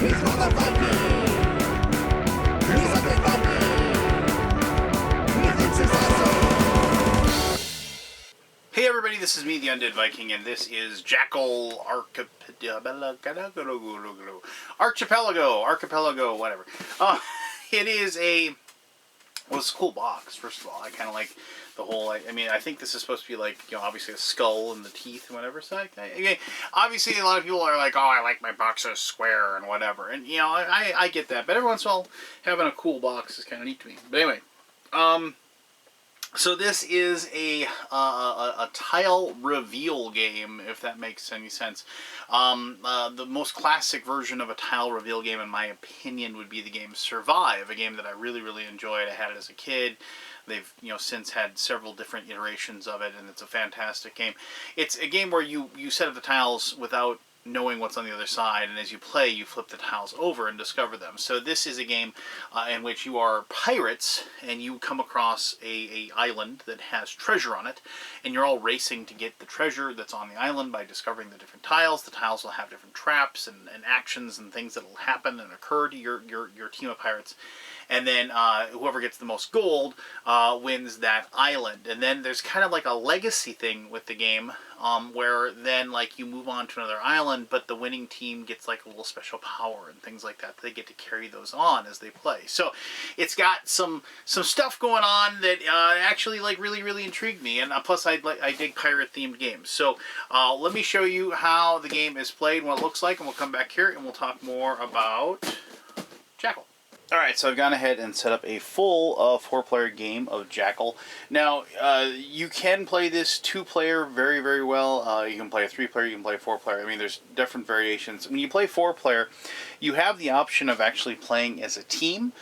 Hey everybody, this is me, the Undead Viking, and this is Jackal Archipelago, whatever. It is well, it's a cool box, first of all. I kind of like the whole, I mean, I think this is supposed to be like, you know, obviously a skull and the teeth and whatever. So, obviously a lot of people are like, oh, I like my boxes square and whatever. And, you know, I get that. But every once in a while, having a cool box is kind of neat to me. But anyway, so this is a tile reveal game, if that makes any sense. The most classic version of a tile reveal game, in my opinion, would be the game Survive, a game that I really, really enjoyed. I had it as a kid. They've, you know, since had several different iterations of it, and it's a fantastic game. It's a game where you set up the tiles without knowing what's on the other side, and as you play, you flip the tiles over and discover them. So this is a game in which you are pirates, and you come across a island that has treasure on it, and you're all racing to get the treasure that's on the island by discovering the different tiles. The tiles will have different traps and actions and things that will happen and occur to your team of pirates. And then whoever gets the most gold wins that island. And then there's kind of like a legacy thing with the game, where then like you move on to another island, but the winning team gets like a little special power and things like that. They get to carry those on as they play. So it's got some stuff going on that actually like really intrigued me. And plus I dig pirate themed games. So let me show you how the game is played and what it looks like, and we'll come back here and we'll talk more about Jackal. Alright, so I've gone ahead and set up a full 4-player game of Jackal. Now, you can play this 2-player very well. You can play a 3-player, you can play a 4-player. I mean, there's different variations. When you play 4-player, you have the option of actually playing as a team.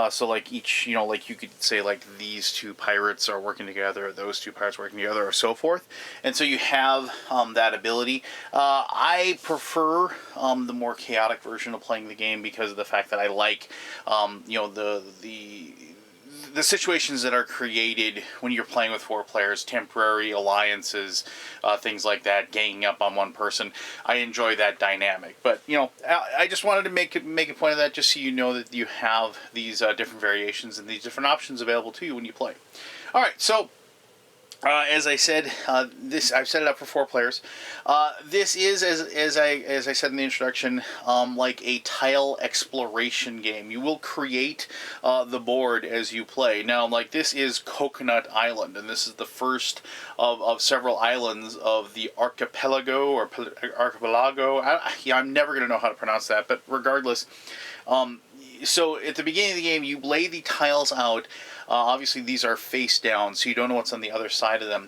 So like each, you know, like you could say like these 2 pirates are working together, or those 2 pirates working together, or so forth. And so you have that ability. I prefer the more chaotic version of playing the game because of the fact that I like you know, the situations that are created when you're playing with 4 players, temporary alliances, things like that, ganging up on one person. I enjoy that dynamic. But, you know, I just wanted to make a point of that just so you know that you have these different variations and these different options available to you when you play. All right, so as I said, I've set it up for 4 players. This is, as I said in the introduction, like a tile exploration game. You will create the board as you play. Now, like this is Coconut Island, and this is the first of several islands of the Archipelago or Archipelago. I'm never going to know how to pronounce that, but regardless. So at the beginning of the game, you lay the tiles out. Obviously, these are face down, so you don't know what's on the other side of them.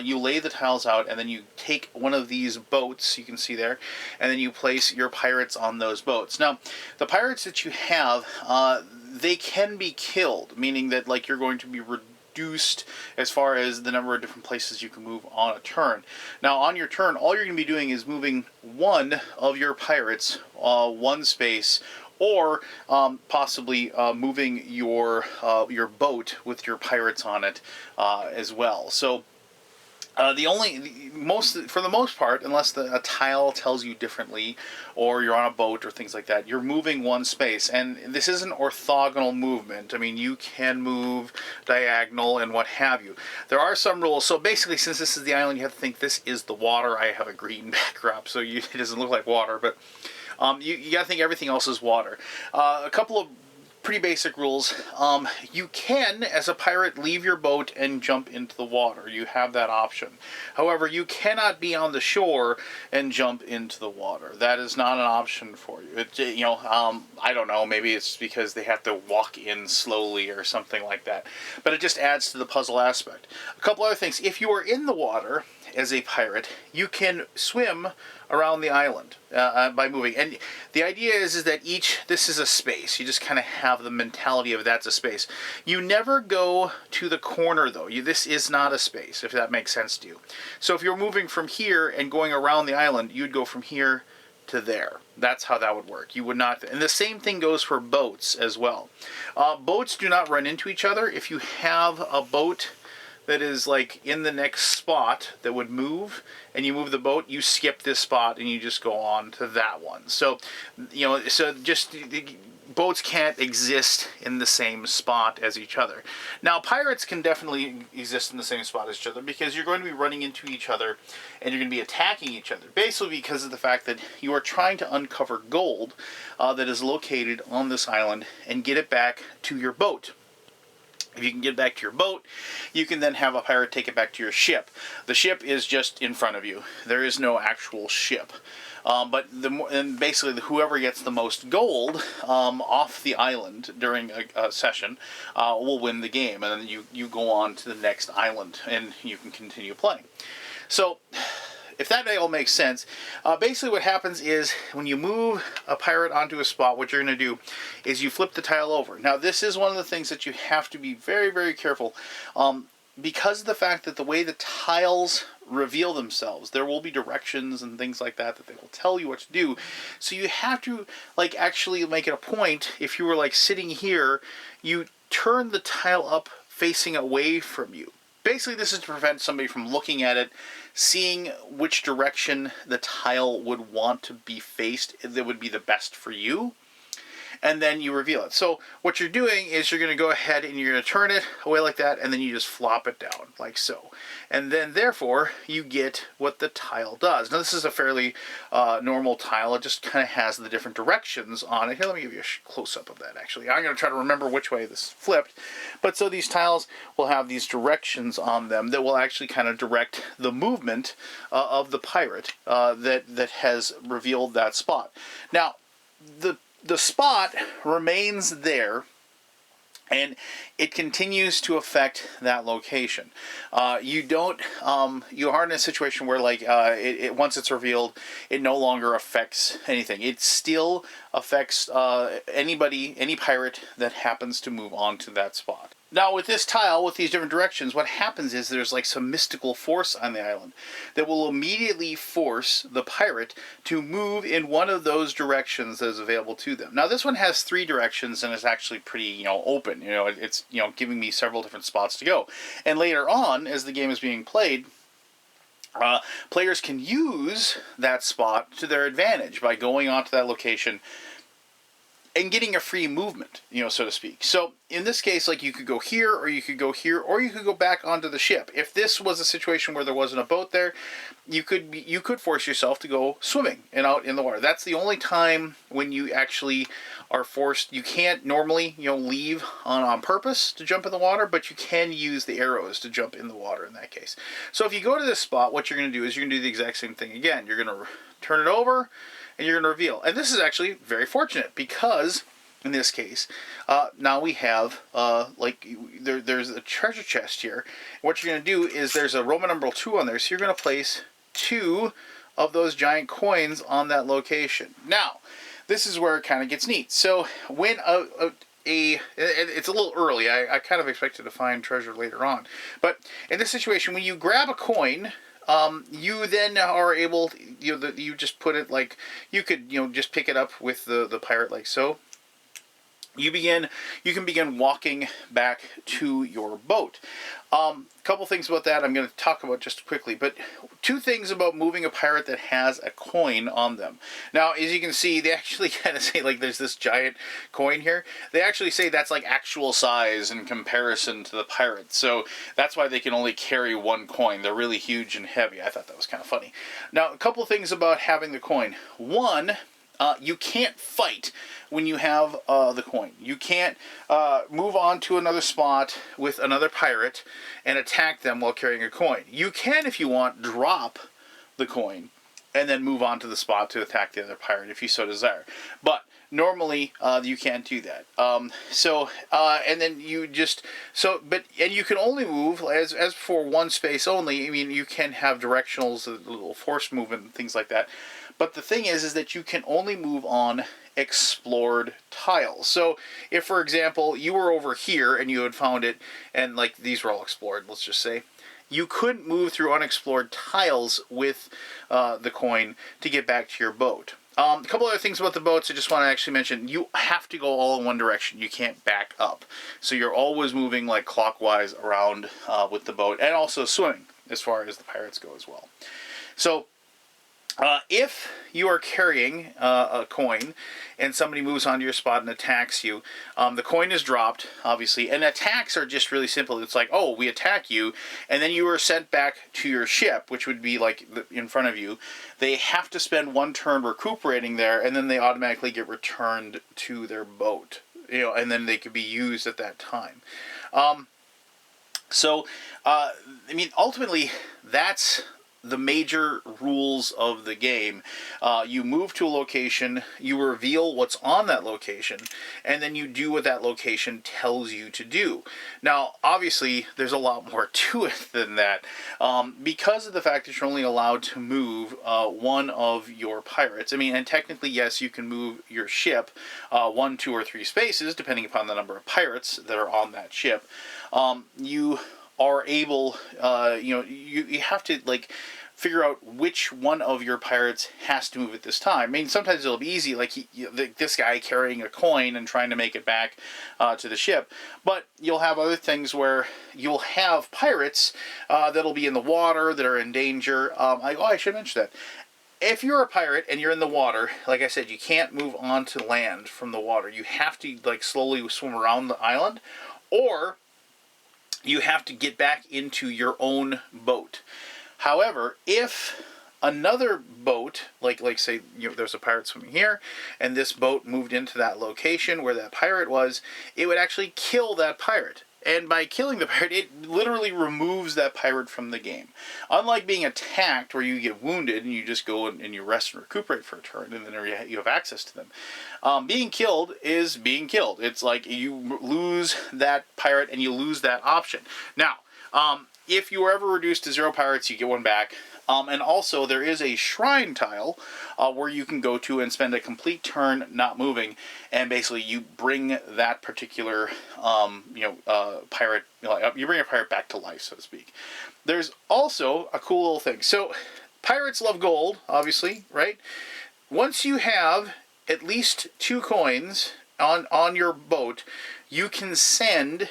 You lay the tiles out, and then you take one of these boats, you can see there, and then you place your pirates on those boats. Now, the pirates that you have, they can be killed, meaning that like you're going to be reduced as far as the number of different places you can move on a turn. Now, on your turn, all you're going to be doing is moving one of your pirates one space, or possibly moving your boat with your pirates on it as well. So for the most part, unless a tile tells you differently, or you're on a boat or things like that, you're moving one space. And this is an orthogonal movement. I mean, you can move diagonal and what have you. There are some rules. So basically, since this is the island, you have to think this is the water. I have a green backdrop, so it doesn't look like water, but you got to think everything else is water. A couple of pretty basic rules. You can, as a pirate, leave your boat and jump into the water. You have that option. However, you cannot be on the shore and jump into the water. That is not an option for you. I don't know, maybe it's because they have to walk in slowly or something like that. But it just adds to the puzzle aspect. A couple other things. If you are in the water as a pirate, you can swim around the island by moving. And the idea is that this is a space. You just kind of have the mentality of that's a space. You never go to the corner, though. This is not a space, if that makes sense to you. So if you're moving from here and going around the island, you'd go from here to there. That's how that would work. You would not, and the same thing goes for boats as well. Boats do not run into each other. If you have a boat that is like in the next spot that would move, and you move the boat, you skip this spot and you just go on to that one. So, you know, so just boats can't exist in the same spot as each other. Now, pirates can definitely exist in the same spot as each other because you're going to be running into each other and you're going to be attacking each other. Basically because of the fact that you are trying to uncover gold that is located on this island and get it back to your boat. If you can get back to your boat, you can then have a pirate take it back to your ship. The ship is just in front of you. There is no actual ship. And basically, whoever gets the most gold off the island during a session will win the game. And then you go on to the next island, and you can continue playing. So, if that all makes sense, basically what happens is when you move a pirate onto a spot, what you're going to do is you flip the tile over. Now, this is one of the things that you have to be very, very careful because of the fact that the way the tiles reveal themselves, there will be directions and things like that that they will tell you what to do. So you have to like actually make it a point. If you were like sitting here, you turn the tile up facing away from you. Basically, this is to prevent somebody from looking at it, seeing which direction the tile would want to be faced that would be the best for you, and then you reveal it. So what you're doing is you're going to go ahead and you're going to turn it away like that, and then you just flop it down like so. And then therefore you get what the tile does. Now this is a fairly normal tile. It just kind of has the different directions on it. Here, let me give you a close-up of that actually. I'm going to try to remember which way this flipped. But so these tiles will have these directions on them that will actually kind of direct the movement of the pirate that has revealed that spot. Now, the spot remains there, and it continues to affect that location. You are in a situation where, like, once it's revealed, it no longer affects anything. It still affects any pirate that happens to move on to that spot. Now, with this tile, with these different directions, what happens is there's like some mystical force on the island that will immediately force the pirate to move in one of those directions that is available to them. Now, this one has 3 directions and is actually pretty, open. It's, giving me several different spots to go. And later on, as the game is being played, players can use that spot to their advantage by going onto that location and getting a free movement, so to speak. So in this case, like, you could go here, or you could go here, or you could go back onto the ship. If this was a situation where there wasn't a boat there, you could force yourself to go swimming and out in the water. That's the only time when you actually are forced. You can't normally, leave on purpose to jump in the water, but you can use the arrows to jump in the water in that case. So if you go to this spot, what you're going to do is you're going to do the exact same thing again. You're going to turn it over, and you're going to reveal. And this is actually very fortunate because, in this case, now we have, there's a treasure chest here. What you're going to do is there's a Roman numeral 2 on there, so you're going to place 2 of those giant coins on that location. Now, this is where it kind of gets neat. So when it's a little early. I kind of expected to find treasure later on. But in this situation, when you grab a coin, you then are able, you just put it like, you could, just pick it up with the pirate like so. You can begin walking back to your boat. Couple things about that I'm going to talk about just quickly, but 2 things about moving a pirate that has a coin on them. Now, as you can see, they actually kind of say, like, there's this giant coin here. They actually say that's like actual size in comparison to the pirate. So that's why they can only carry 1 coin. They're really huge and heavy. I thought that was kind of funny. Now, a couple things about having the coin. 1, you can't fight when you have the coin. You can't move on to another spot with another pirate and attack them while carrying a coin. You can, if you want, drop the coin and then move on to the spot to attack the other pirate if you so desire. But normally, you can't do that. And then you just, and you can only move, as for 1 space only. I mean, you can have directionals, a little force movement, and things like that. But the thing is that you can only move on explored tiles. So if, for example, you were over here and you had found it, and like these were all explored, let's just say, you couldn't move through unexplored tiles with the coin to get back to your boat. A couple other things about the boats I just want to actually mention. You have to go all in one direction. You can't back up. So you're always moving like clockwise around with the boat, and also swimming as far as the pirates go as well. So if you are carrying a coin and somebody moves onto your spot and attacks you, the coin is dropped, obviously, and attacks are just really simple. It's like, oh, we attack you, and then you are sent back to your ship, which would be like in front of you. They have to spend one turn recuperating there, and then they automatically get returned to their boat, and then they could be used at that time. Ultimately, that's the major rules of the game. You move to a location, you reveal what's on that location, and then you do what that location tells you to do. Now, obviously, there's a lot more to it than that. Because of the fact that you're only allowed to move one of your pirates. And technically, yes, you can move your ship 1, 2, or 3 spaces, depending upon the number of pirates that are on that ship. You are able, you have to, figure out which one of your pirates has to move at this time. Sometimes it'll be easy, like this guy carrying a coin and trying to make it back to the ship. But you'll have other things where you'll have pirates that'll be in the water, that are in danger. I should mention that. If you're a pirate and you're in the water, like I said, you can't move onto land from the water. You have to slowly swim around the island, or you have to get back into your own boat. However, if another boat, like say there's a pirate swimming here, and this boat moved into that location where that pirate was, it would actually kill that pirate. And by killing the pirate, it literally removes that pirate from the game. Unlike being attacked, where you get wounded and you just go and you rest and recuperate for a turn, and then you have access to them. Being killed is being killed. It's like you lose that pirate and you lose that option. Now, if you are ever reduced to 0 pirates, you get one back. And also, there is a shrine tile where you can go to and spend a complete turn not moving, and basically you bring that particular pirate, you bring a pirate back to life, so to speak. There's also a cool little thing. So, pirates love gold, obviously, right? Once you have at least 2 coins on your boat, you can send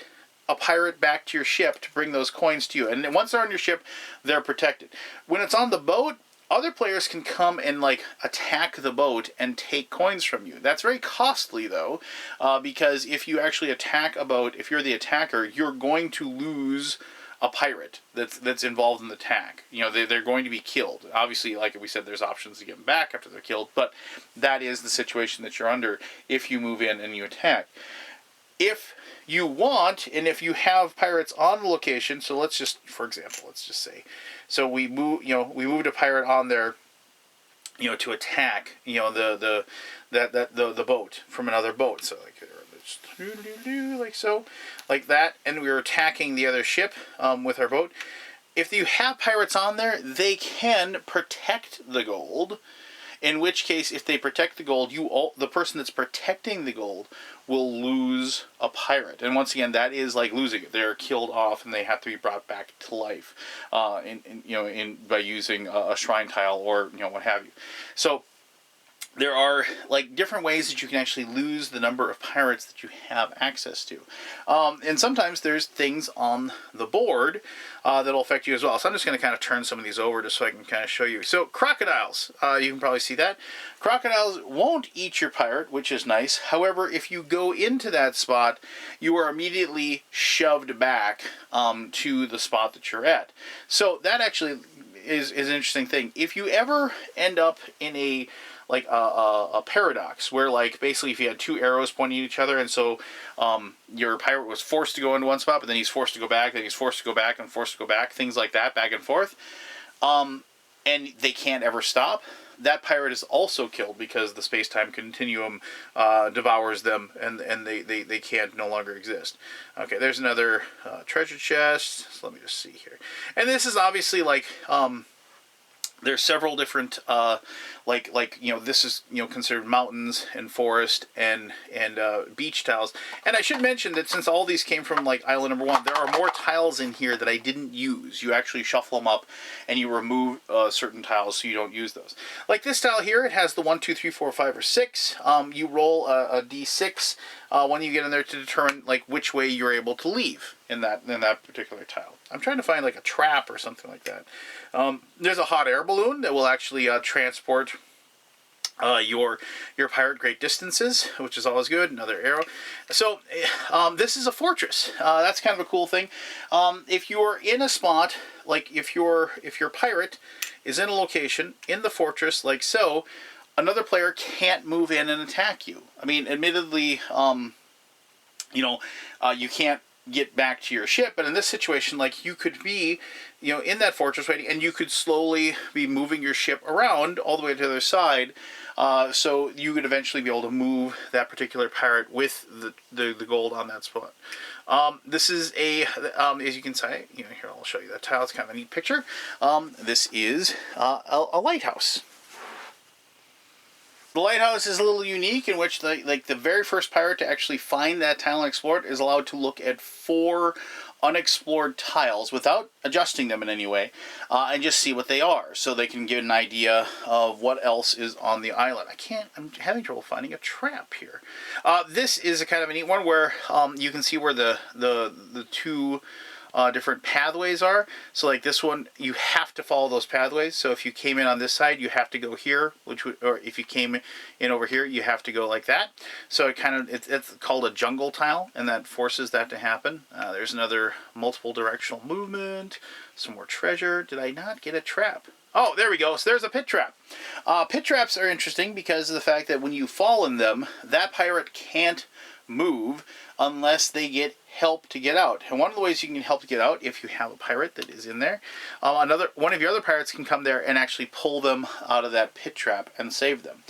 a pirate back to your ship to bring those coins to you. And once they're on your ship, they're protected. When it's on the boat, other players can come and attack the boat and take coins from you. That's very costly, though, because if you actually attack a boat, if you're the attacker, you're going to lose a pirate that's involved in the attack. They're going to be killed. Obviously, like we said, there's options to get them back after they're killed, but that is the situation that you're under if you move in and you attack. If you want, and if you have pirates on the location, so let's just say, so we moved a pirate on there, to attack, the boat from another boat. So like that, and we were attacking the other ship with our boat. If you have pirates on there, they can protect the gold. In which case, if they protect the gold, the person that's protecting the gold will lose a pirate. And once again, that is like losing it. They're killed off and they have to be brought back to life, by using a shrine tile or what have you. So there are different ways that you can actually lose the number of pirates that you have access to. And sometimes there's things on the board that'll affect you as well. So I'm just going to kind of turn some of these over just so I can kind of show you. So crocodiles, you can probably see that. Crocodiles won't eat your pirate, which is nice. However, if you go into that spot, you are immediately shoved back to the spot that you're at. So that actually is an interesting thing. If you ever end up in a paradox where basically if you had 2 arrows pointing at each other, and so your pirate was forced to go into one spot, but then he's forced to go back, then he's forced to go back and forced to go back, things like that, back and forth, and they can't ever stop, that pirate is also killed because the space-time continuum devours them, and they can't no longer exist. Okay, there's another treasure chest. So let me just see here. And this is obviously there's several different like this is considered mountains and forest and beach tiles. And I should mention that since all these came from like island number 1, there are more tiles in here that I didn't use. You actually shuffle them up and you remove certain tiles so you don't use those. Like this tile here, it has the 1, 2, 3, 4, 5, or 6. You roll a d6 when you get in there to determine like which way you're able to leave in that particular tile. I'm trying to find like a trap or something like that. There's a hot air balloon that will actually transport your pirate great distances, which is always good. Another arrow. So this is a fortress. That's kind of a cool thing. If you're in a spot, like if your pirate is in a location in the fortress, like so, another player can't move in and attack you. I mean, admittedly, you can't get back to your ship, but in this situation, like you could be in that fortress waiting, and you could slowly be moving your ship around all the way to the other side, so you could eventually be able to move that particular pirate with the gold on that spot. This is a as you can see, here I'll show you that tile. It's kind of a neat picture. This is a lighthouse. The lighthouse is a little unique in which the very first pirate to actually find that tile and explore it is allowed to look at 4 unexplored tiles without adjusting them in any way, and just see what they are, so they can get an idea of what else is on the island. I'm having trouble finding a trap here. This is a kind of a neat one where you can see where the 2 different pathways are. So like this one, you have to follow those pathways. So if you came in on this side, you have to go here, or if you came in over here, you have to go like that. So it's called a jungle tile, and that forces that to happen. There's another multiple directional movement, some more treasure. Did I not get a trap? Oh, there we go. So there's a pit trap. Pit traps are interesting because of the fact that when you fall in them, that pirate can't move unless they get help to get out. And one of the ways you can help to get out, if you have a pirate that is in there, one of your other pirates can come there and actually pull them out of that pit trap and save them.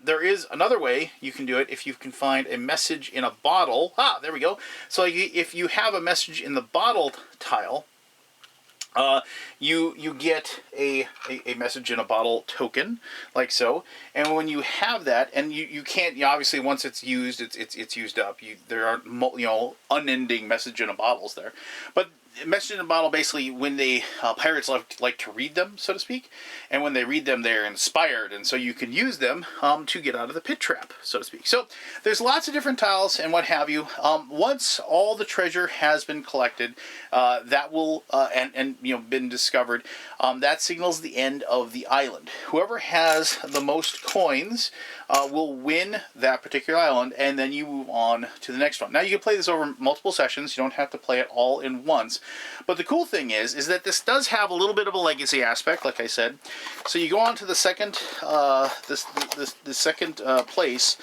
There is another way you can do it if you can find a message in a bottle. There we go. So if you have a message in the bottle tile, you get a message in a bottle token, like so, and when you have that, and you can't, obviously once it's used, it's used up. There aren't unending message in a bottles there, but message in a bottle, basically when pirates like to read them, so to speak, and when they read them, they're inspired, and so you can use them to get out of the pit trap, so to speak. So there's lots of different tiles and what have you. Once all the treasure has been collected, that will and been discovered, that signals the end of the island. Whoever has the most coins will win that particular island, and then you move on to the next one. Now you can play this over multiple sessions. You don't have to play it all in once. But the cool thing is that this does have a little bit of a legacy aspect, like I said. So you go on to the second the second place,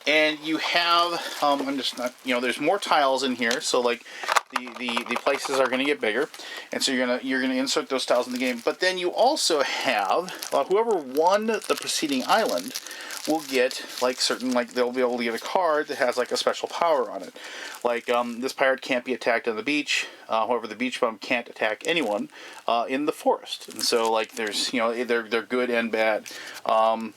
and you have I'm just not there's more tiles in here, so like the places are going to get bigger, and so you're gonna insert those tiles in the game. But then you also have whoever won the preceding island will get they'll be able to get a card that has like a special power on it. Like this pirate can't be attacked on the beach. However, the beach bum can't attack anyone in the forest. And so like there's they're good and bad. The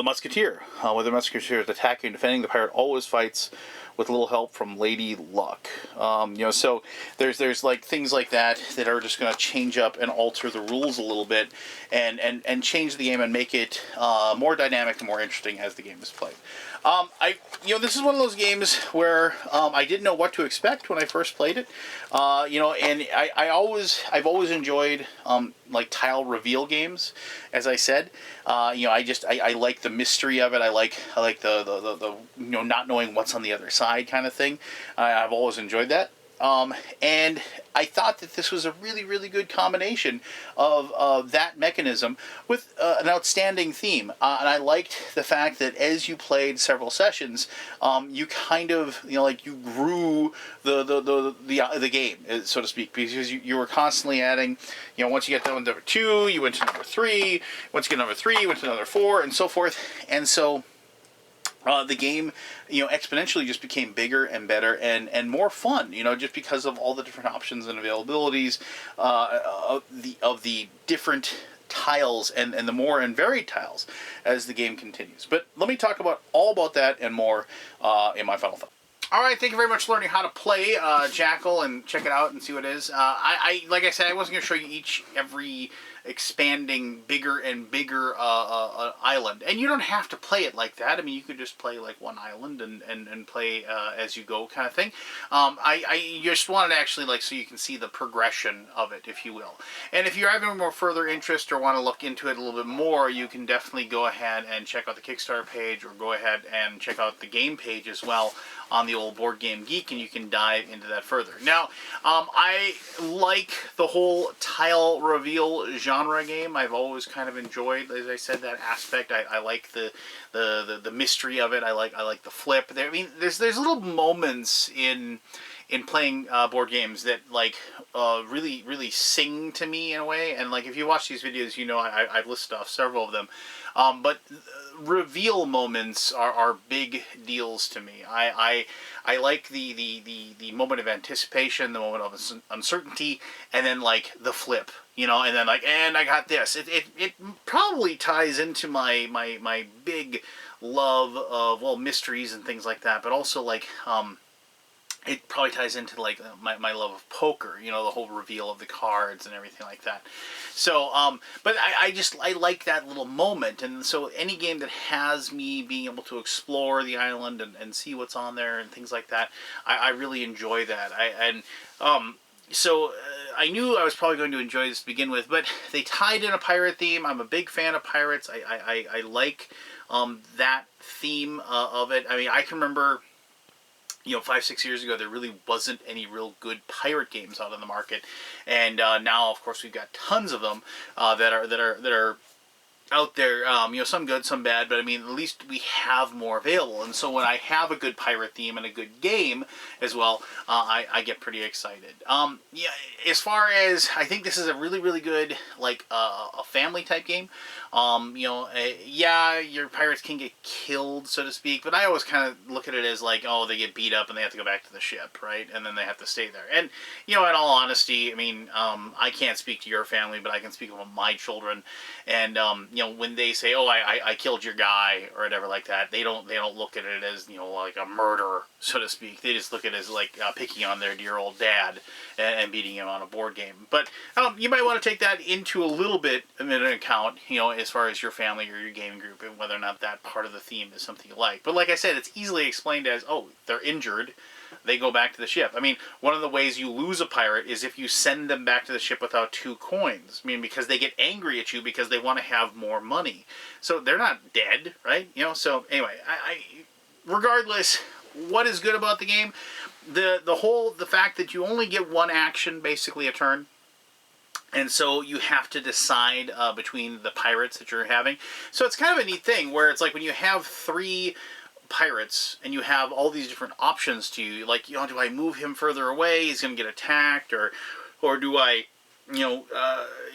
musketeer, whether the musketeer is attacking and defending, the pirate always fights with a little help from Lady Luck. So there's like things like that are just going to change up and alter the rules a little bit, and change the game and make it more dynamic and more interesting as the game is played. This is one of those games where I didn't know what to expect when I first played it. And I've always enjoyed like tile reveal games, as I said. I like the mystery of it. I like the not knowing what's on the other side kind of thing. I've always enjoyed that. And I thought that this was a really, really good combination of that mechanism with an outstanding theme. And I liked the fact that as you played several sessions, you kind of, you grew the game, so to speak, because you were constantly adding, once you get to number 2, you went to number 3, once you get number 3, you went to another 4, and so forth. And so the game, exponentially just became bigger and better and more fun, just because of all the different options and availabilities of the different tiles and the more and varied tiles as the game continues. But let me talk about all about that and more in my final thought. All right, thank you very much for learning how to play Jackal, and check it out and see what it is. Like I said, I wasn't going to show you every expanding bigger and bigger island, and you don't have to play it like that. I mean, you could just play like one island and play as you go, kind of thing. I just wanted to actually, like, so you can see the progression of it, if you will. And if you're having more further interest or want to look into it a little bit more, you can definitely go ahead and check out the Kickstarter page, or go ahead and check out the game page as well on the old Board Game Geek, and you can dive into that further. Now, I like the whole tile reveal genre game. I've always kind of enjoyed, as I said, that aspect. I like the mystery of it. I like the flip. There, I mean, there's little moments in playing board games that really sing to me in a way. And like, if you watch these videos, you know I've listed off several of them. But reveal moments are big deals to me. I like the moment of anticipation, the moment of uncertainty, and then like the flip, you know, and then like, and I got this. It probably ties into my big love of, well, mysteries and things like that, but also like it probably ties into like my love of poker, you know, the whole reveal of the cards and everything like that. So, but I like that little moment, and so any game that has me being able to explore the island and see what's on there and things like that, I really enjoy that. So I knew I was probably going to enjoy this to begin with, but they tied in a pirate theme. I'm a big fan of pirates. I like that theme of it. I mean, I can remember, you know, 5-6 years ago, there really wasn't any real good pirate games out on the market, and now, of course, we've got tons of them that are out there. You know, some good, some bad, but I mean, at least we have more available. And so when I have a good pirate theme and a good game as well, I get pretty excited. Yeah, as far as, I think this is a really good, like, a family type game. You know, yeah, your pirates can get killed, so to speak, but I always kind of look at it as like, oh, they get beat up and they have to go back to the ship, right? And then they have to stay there. And, you know, in all honesty, I mean, I can't speak to your family, but I can speak about my children. And, you know, when they say, oh, I killed your guy or whatever like that, they don't look at it as, you know, like a murder, so to speak. They just look at it as like picking on their dear old dad and beating him on a board game. But you might want to take that into a little bit of an account, you know, as far as your family or your gaming group, and whether or not that part of the theme is something you like. But like I said, it's easily explained as, oh, they're injured, they go back to the ship. I mean, one of the ways you lose a pirate is if you send them back to the ship without 2 coins. I mean, because they get angry at you because they want to have more money. So they're not dead, right? You know, so anyway, regardless, what is good about the game? The fact that you only get one action, basically a turn. And so you have to decide between the pirates that you're having. So it's kind of a neat thing where it's like when you have 3 pirates and you have all these different options to you, like, you know, do I move him further away, he's going to get attacked, or do I, you know,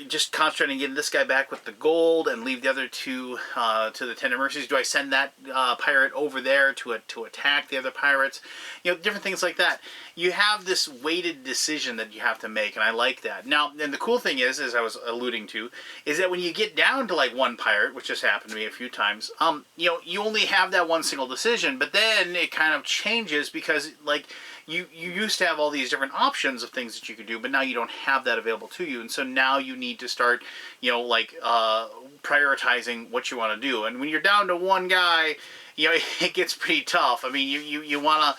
just concentrate on getting this guy back with the gold and leave the other 2 to the Tender Mercies? Do I send that pirate over there to attack the other pirates? You know, different things like that. You have this weighted decision that you have to make, and I like that. Now, and the cool thing is, as I was alluding to, is that when you get down to like 1 pirate, which just happened to me a few times, you know, you only have that one single decision, but then it kind of changes because, like, you used to have all these different options of things that you could do, but now you don't have that available to you, and so now you need to start, you know, like, prioritizing what you want to do. And when you're down to 1 guy, you know, it gets pretty tough. I mean, you wanna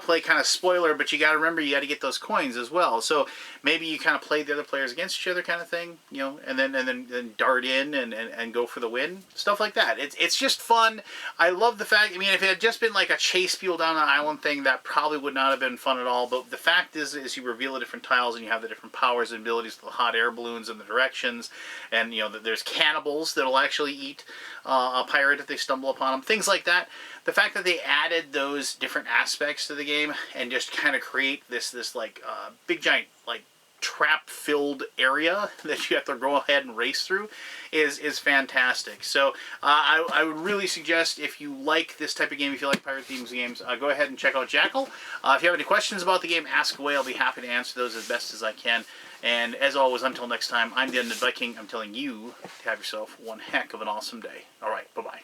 play kind of spoiler, but you got to remember you got to get those coins as well. So maybe you kind of play the other players against each other, kind of thing, you know, and then dart in and go for the win, stuff like that. It's just fun. I love the fact. I mean, if it had just been like a chase people down an island thing, that probably would not have been fun at all. But the fact is you reveal the different tiles and you have the different powers and abilities, the hot air balloons and the directions, and you know there's cannibals that'll actually eat a pirate if they stumble upon them, things like that. The fact that they added those different aspects to the game and just kind of create this like big giant like trap-filled area that you have to go ahead and race through is fantastic. So I would really suggest, if you like this type of game, if you like pirate themes games, go ahead and check out Jackal. If you have any questions about the game, ask away. I'll be happy to answer those as best as I can. And as always, until next time, I'm the Undead Viking. I'm telling you to have yourself one heck of an awesome day. All right, bye-bye.